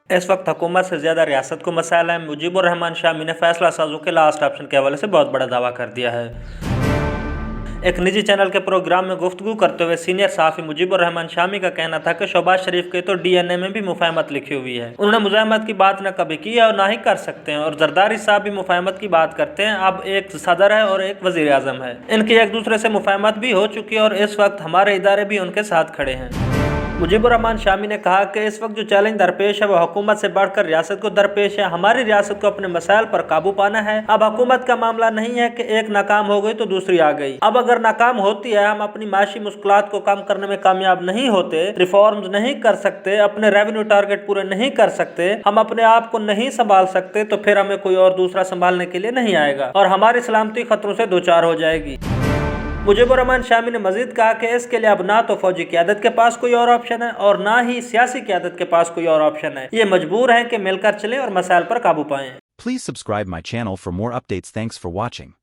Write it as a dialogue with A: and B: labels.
A: इस वक्त हुकूमत से ज़्यादा रियासत को मसाइल है। मुजीबुर रहमान शामी ने फैसला साजों के लास्ट ऑप्शन के हवाले से बहुत बड़ा दावा कर दिया है। एक निजी चैनल के प्रोग्राम में गुफ्तगू करते हुए सीनियर सहाफ़ी मुजीबुर रहमान शामी का कहना था कि शहबाज शरीफ के तो DNA में भी मुफाहमत लिखी हुई है। उन्होंने मुज़ाहमत की बात न कभी की है और ना ही कर सकते हैं, और जरदारी साहब भी मुफाहमत की बात करते हैं। अब एक सदर है और एक वज़ीर आज़म है, इनकी एक दूसरे से मुफाहमत भी हो चुकी है और इस वक्त हमारे इदारे भी उनके साथ खड़े हैं। मुजीबुर रहमान शामी ने कहा कि इस वक्त जो चैलेंज दरपेश है वो हुकूमत से बढ़कर रियासत को दरपेश है। हमारी रियासत को अपने मसाइल पर काबू पाना है। अब हुकूमत का मामला नहीं है कि एक नाकाम हो गई तो दूसरी आ गई। अब अगर नाकाम होती है, हम अपनी माशी मुश्किलात को कम करने में कामयाब नहीं होते, रिफॉर्म्स नहीं कर सकते, अपने रेवेन्यू टारगेट पूरे नहीं कर सकते, हम अपने आप को नहीं संभाल सकते, तो फिर हमें कोई और दूसरा संभालने के लिए नहीं आएगा और हमारी सलामती खतरों से दो चार हो जाएगी। मुजीबुर रहमान शामी ने मजीद कहा कि इसके लिए अब ना तो फौजी क़यादत के पास कोई और ऑप्शन है और ना ही सियासी क़यादत के पास कोई और ऑप्शन है। ये मजबूर हैं कि मिलकर चलें और मसाइल पर काबू पाएं।
B: Please subscribe my channel for more updates. Thanks for watching.